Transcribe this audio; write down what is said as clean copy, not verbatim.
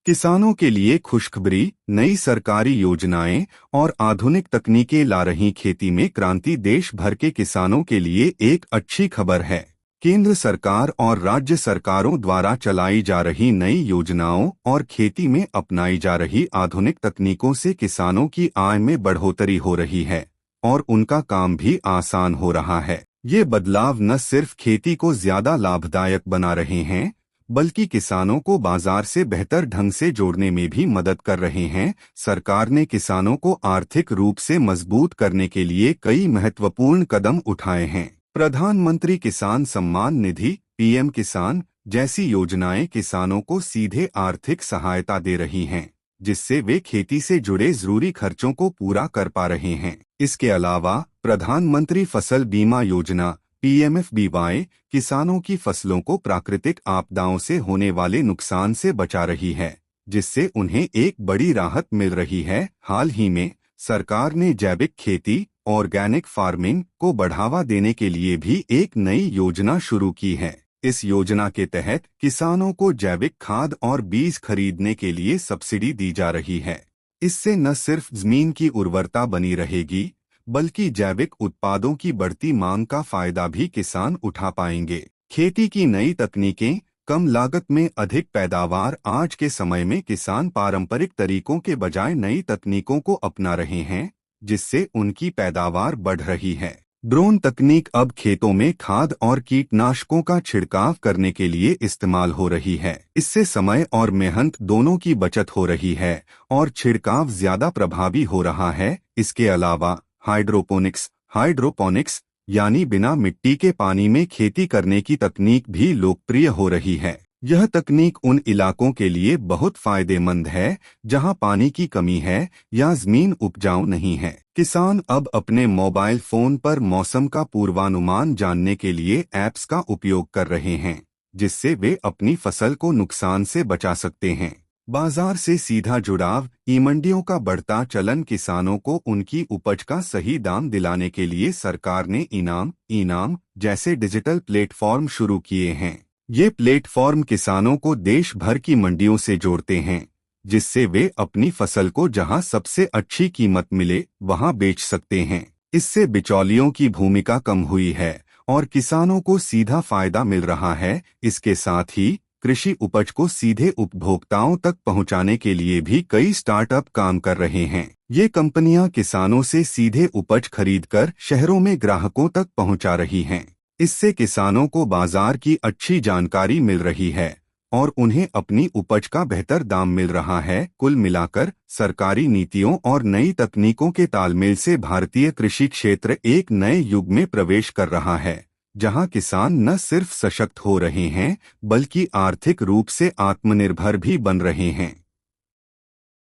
किसानों के लिए खुशखबरी, नई सरकारी योजनाएं और आधुनिक तकनीकें ला रही खेती में क्रांति। देश भर के किसानों के लिए एक अच्छी खबर है। केंद्र सरकार और राज्य सरकारों द्वारा चलाई जा रही नई योजनाओं और खेती में अपनाई जा रही आधुनिक तकनीकों से किसानों की आय में बढ़ोतरी हो रही है और उनका काम भी आसान हो रहा है। ये बदलाव न सिर्फ खेती को ज्यादा लाभदायक बना रहे हैं, बल्कि किसानों को बाजार से बेहतर ढंग से जोड़ने में भी मदद कर रहे हैं। सरकार ने किसानों को आर्थिक रूप से मजबूत करने के लिए कई महत्वपूर्ण कदम उठाए हैं। प्रधानमंत्री किसान सम्मान निधि (पीएम किसान) जैसी योजनाएं किसानों को सीधे आर्थिक सहायता दे रही हैं, जिससे वे खेती से जुड़े जरूरी खर्चों को पूरा कर पा रहे हैं। इसके अलावा प्रधानमंत्री फसल बीमा योजना (पीएमएफबीवाई) किसानों की फसलों को प्राकृतिक आपदाओं से होने वाले नुकसान से बचा रही है, जिससे उन्हें एक बड़ी राहत मिल रही है। हाल ही में सरकार ने जैविक खेती (ऑर्गेनिक फार्मिंग) को बढ़ावा देने के लिए भी एक नई योजना शुरू की है। इस योजना के तहत किसानों को जैविक खाद और बीज खरीदने के लिए सब्सिडी दी जा रही है। इससे न सिर्फ जमीन की उर्वरता बनी रहेगी, बल्कि जैविक उत्पादों की बढ़ती मांग का फायदा भी किसान उठा पाएंगे। खेती की नई तकनीकें, कम लागत में अधिक पैदावार। आज के समय में किसान पारंपरिक तरीकों के बजाय नई तकनीकों को अपना रहे हैं, जिससे उनकी पैदावार बढ़ रही है। ड्रोन तकनीक अब खेतों में खाद और कीटनाशकों का छिड़काव करने के लिए इस्तेमाल हो रही है। इससे समय और मेहनत दोनों की बचत हो रही है और छिड़काव ज्यादा प्रभावी हो रहा है। इसके अलावा हाइड्रोपोनिक्स यानी बिना मिट्टी के पानी में खेती करने की तकनीक भी लोकप्रिय हो रही है। यह तकनीक उन इलाकों के लिए बहुत फायदेमंद है जहां पानी की कमी है या जमीन उपजाऊ नहीं है। किसान अब अपने मोबाइल फोन पर मौसम का पूर्वानुमान जानने के लिए ऐप्स का उपयोग कर रहे हैं, जिससे वे अपनी फसल को नुकसान से बचा सकते हैं। बाजार से सीधा जुड़ाव, मंडियों का बढ़ता चलन किसानों को उनकी उपज का सही दाम दिलाने के लिए सरकार ने इनाम जैसे डिजिटल प्लेटफॉर्म शुरू किए हैं। ये प्लेटफॉर्म किसानों को देश भर की मंडियों से जोड़ते हैं, जिससे वे अपनी फसल को जहां सबसे अच्छी कीमत मिले वहां बेच सकते हैं। इससे बिचौलियों की भूमिका कम हुई है और किसानों को सीधा फायदा मिल रहा है। इसके साथ ही कृषि उपज को सीधे उपभोक्ताओं तक पहुंचाने के लिए भी कई स्टार्टअप काम कर रहे हैं। ये कंपनियां किसानों से सीधे उपज खरीदकर शहरों में ग्राहकों तक पहुंचा रही हैं। इससे किसानों को बाजार की अच्छी जानकारी मिल रही है और उन्हें अपनी उपज का बेहतर दाम मिल रहा है। कुल मिलाकर सरकारी नीतियों और नई तकनीकों के तालमेल से भारतीय कृषि क्षेत्र एक नए युग में प्रवेश कर रहा है, जहां किसान न सिर्फ सशक्त हो रहे हैं, बल्कि आर्थिक रूप से आत्मनिर्भर भी बन रहे हैं।